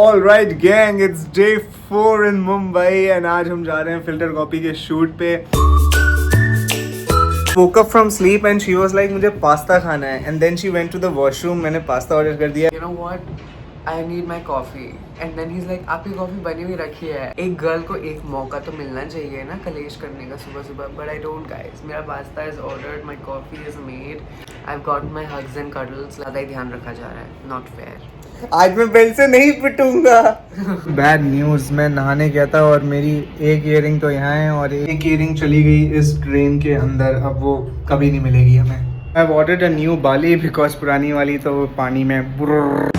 All right, gang, it's day 4 in Mumbai and आज हम जा रहे हैं फिल्टर कॉपी के शूट पे. Woke up from sleep and she was like मुझे पास्ता खाना है and then she went to the washroom. मैंने पास्ता ऑर्डर कर दिया. You know what? I need my coffee. And then he's like, आपकी coffee बनी हुई रखी है. एक गर्ल को एक मौका तो मिलना चाहिए ना कलेश करने का सुबह सुबह. But I don't, guys. मेरा pasta is ordered, my coffee is made. I've got my hugs and cuddles. ज़्यादा ही ध्यान रखा जा रहा है. Not fair. आज मैं बेल्ट से नहीं पिटूंगा. बैड न्यूज, मैं नहाने गया था और मेरी एक ईयरिंग तो यहाँ है और एक ईयरिंग चली गई इस ट्रेन के अंदर. अब वो कभी नहीं मिलेगी हमें. I've ordered a new Bali because पुरानी वाली तो पानी में बुर्र.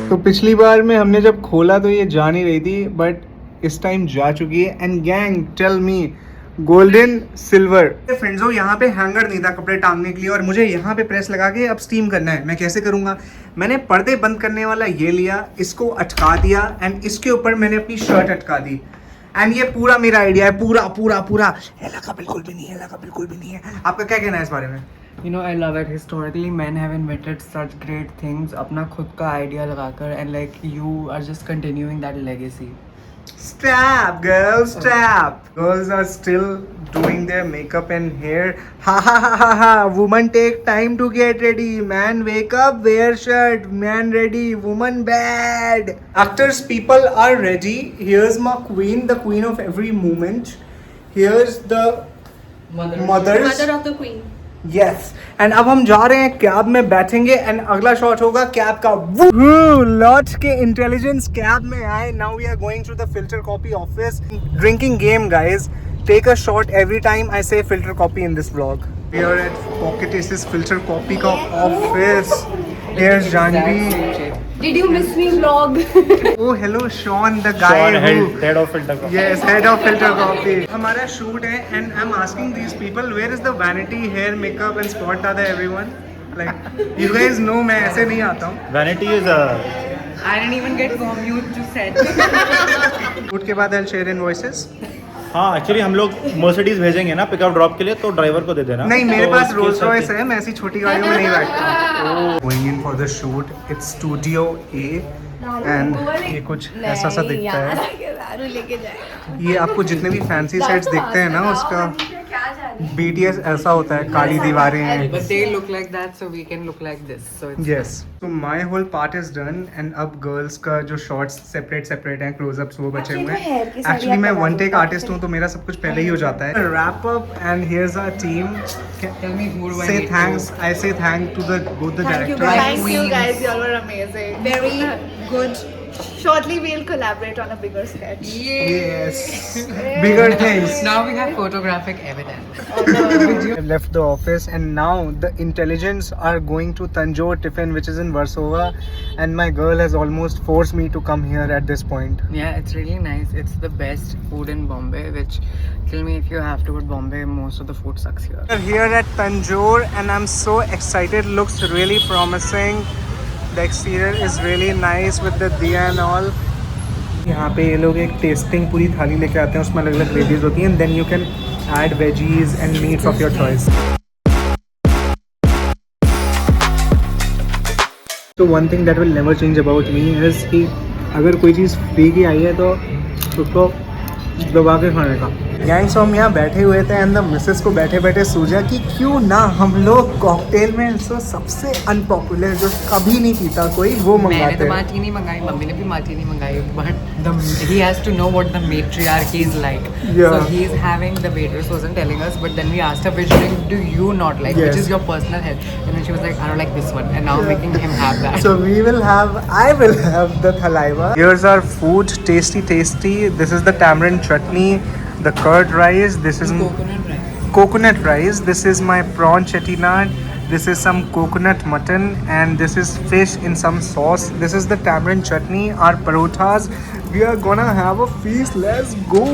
तो पिछली बार में हमने जब खोला तो ये जा नहीं रही थी बट इस टाइम जा चुकी है. And gang tell me golden silver फ्रेंड्सो, यहाँ पे हैंगर नहीं था कपड़े टांगने के लिए और मुझे यहाँ पे प्रेस लगा के अब स्टीम करना है. मैं कैसे करूँगा? मैंने पर्दे बंद करने वाला ये लिया, इसको अटका दिया एंड इसके ऊपर मैंने अपनी शर्ट अटका दी. एंड ये पूरा मेरा आइडिया है. पूरा पूरा पूरा हिला का बिल्कुल भी नहीं है, हिला का बिल्कुल भी नहीं है. आपका क्या कहना है इस बारे में? You know, I love it. Historically, men have invented such great things. अपना खुद का आइडिया लगाकर and like you are just continuing that legacy. Stop, girls, stop. Girls are still doing their makeup and hair. Ha ha ha ha ha. Woman take time to get ready. Man wake up, wear shirt. Man ready. Woman bad. Actors, people are ready. Here's my queen, the queen of every moment. Here's the mothers. Mother of the queen. Yes. And अब हम जा रहे हैं cab में बैठेंगे and अगला shot होगा cab का. लॉट के इंटेलिजेंस कैब में आए. Now we are going to the filter copy office. Drinking game guys. Take a shot every time I say filter copy in this vlog. We are at pocket aces filter copy का office. Here's Janhvi. Did you miss me vlog? Oh hello Sean, the guy who head of filter copy. Yes, head of filter copy. हमारा shoot है and I'm asking these people where is the vanity, hair, makeup and spot dada everyone. Like you guys know मैं ऐसे नहीं आता हूँ. Vanity is I didn't even get commute to set. Shoot के बाद I'll share invoices. हाँ actually हम लोग मर्सिडीज भेजेंगे ना पिकअप ड्रॉप के लिए तो ड्राइवर को दे देना. नहीं मेरे तो पास उसके रोल्स साथ रॉयस है. मैं ऐसी छोटी गाड़ियों में नहीं बैठता. Going in for the shoot. It's Studio A and ये कुछ ऐसा सा दिखता है. लेके जाएगा. ये आपको जितने भी फैंसी सेट्स दिखते हैं ना उसका BTS ऐसा होता है. काली दीवारें हैं. But they look like that, so we can look like this. So it's Yes. So my whole part is done and अब girls का जो shots separate हैं, close-ups वो बचे हुए हैं. Actually मैं one take artist हूँ तो मेरा सब कुछ पहले ही हो जाता है. Wrap up and here's our team. Tell me who do I Say need thanks. I say thank to both the directors. Thank you guys. Y'all were amazing. Very good. Shortly we'll collaborate on a bigger sketch. Yes. Bigger things. Now we have photographic evidence. I left the office and now the intelligence are going to Tanjore Tiffin which is in Warsaw and my girl has almost forced me to come here at this point. Yeah, it's really nice. It's the best food in Bombay, which tell me if you have to go to Bombay, most of the food sucks here. We're here at Tanjore and I'm so excited. Looks really promising. The exterior is really nice with the diya and all. यहाँ पे ये लोग एक testing पूरी थाली लेके आते हैं. उसमें अलग अलग ग्रेवीज होती हैं. Then you can add veggies and meats of your choice. So one thing that will never change about me is कि अगर कोई चीज़ फ्री की आई है तो उसको दबा के खाने का. गैंग्स हम यहाँ बैठे हुए थे एंड द मिसेस को बैठे बैठे सूझा कि क्यों ना हम लोग कॉकटेल में सबसे अनपॉपुलर जो कभी नहीं पीता कोई वो मंगाते हैं. मैंने तो मार्टिनी मंगाई, मम्मी ने भी मार्टिनी मंगाई, but he has to know what the matriarchy is like. Yeah. So he is having, the waitress wasn't telling us, but then we asked her which drink do you not like, Yes. which is your personal health, and then she was like, I don't like this one, and now I'm making him have that. So I will have the thalaiva. Here's our food, tasty. This is the tamarind chutney, the curd rice. This is Coconut rice. coconut rice. This is my prawn chettinad. This is some coconut mutton and this is fish in some sauce. This is the tamarind chutney. Our parothas. We are gonna have a feast. Let's go.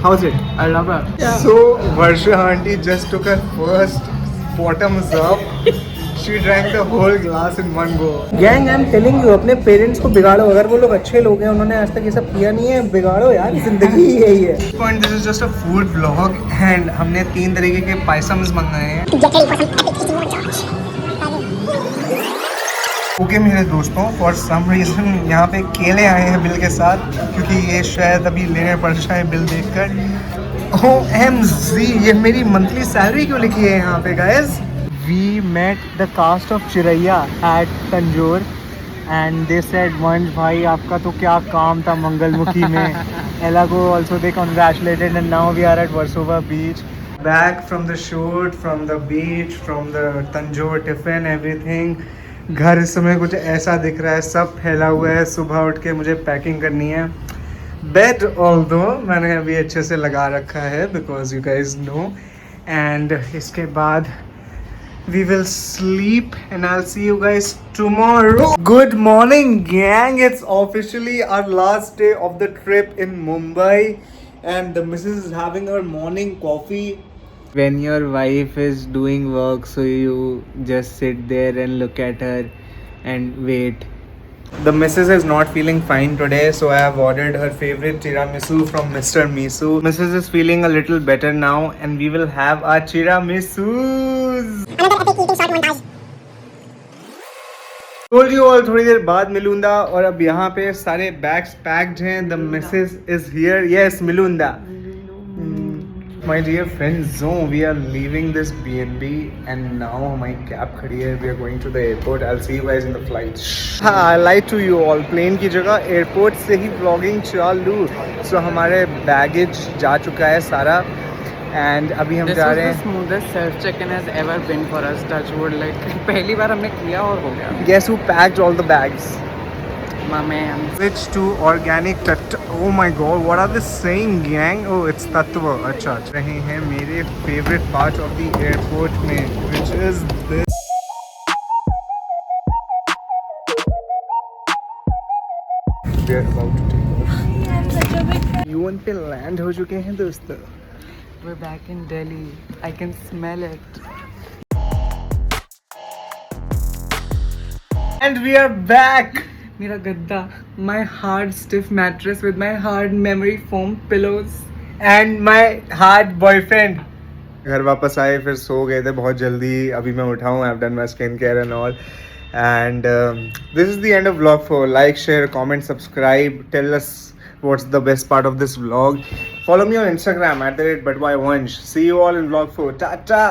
How's it? I love it. So Varsha auntie just took her first bottoms up. She drank the whole glass in one go. Gang, I'm telling you, अपने parents को बिगाड़ो. अगर वो लोग अच्छे लोग हैं, उन्होंने आज तक ये सब किया नहीं है, बिगाड़ो यार. जिंदगी ही यही है. Point, this is just a food vlog and हमने 3 तरीके के पायसम्स मंगाए हैं. ओके मेरे दोस्तों, फॉर सम रीज़न यहाँ पे केले आए हैं बिल के साथ, क्योंकि ये शायद अभी लेने पड़ जाए बिल देखकर। OMG, ये मेरी मंथली सैलरी क्यों लिखी है यहाँ पे guys? We met the cast of Chiraiya at Tanjore and they said Vansh भाई आपका तो क्या काम था मंगलमुखी में। एला को also they congratulated and now we are at Versova beach, back from the shoot, from the beach, from the Tanjore tiffin, everything. घर इस समय कुछ ऐसा दिख रहा है, सब फैला हुआ है। सुबह उठ के मुझे पैकिंग करनी है। बेड ऑल्दो मैंने अभी अच्छे से लगा रखा है because you guys know, and इसके बाद we will sleep and I'll see you guys tomorrow. Good morning gang, it's officially our last day of the trip in Mumbai and the missus is having her morning coffee. When your wife is doing work, so you just sit there and look at her and wait. The missus is not feeling fine today, so I have ordered her favorite tiramisu from Mr. Misu. Missus is feeling a little better now and we will have our tiramisus. Told you all थोड़ी देर बाद मिलूंगा, और अब यहाँ पे सारे bags packed हैं. The missus is here. Yes, मिलूंगा. My dear friends, so we are leaving this B&B and now हमारी कैब खड़ी है. We are going to the airport. I'll see you guys in the flight. हाँ, I lied to you all. Plane की जगह airport से ही vlogging चालू. So हमारे बैगेज जा चुका है सारा एंड अभी हम जा रहे हैं. Smoothest self check in has ever been for us, touch wood. Like पहली बार हमने किया और हो गया. Guess who packed all the bags? My man. Switch to organic Tattva. Oh my god, what are they saying gang? Oh, it's Tattva. अच्छा, रहे हैं मेरे favorite part of the airport में, which is this. We are about to take off. UN पे land हो चुके हैं दोस्तों. We're back in Delhi. I can smell it. And we are back. मेरा गद्दा, my hard stiff mattress with my hard memory foam pillows. And my hard boyfriend. घर वापस आए, फिर सो गए थे बहुत जल्दी. अभी मैं उठा हूँ. I've done my skin care and all. And this is the end of vlog 4. Like, share, comment, subscribe. Tell us what's the best part of this vlog. Follow me on Instagram @ButWhyWansh. See you all in vlog 4. Ta-ta!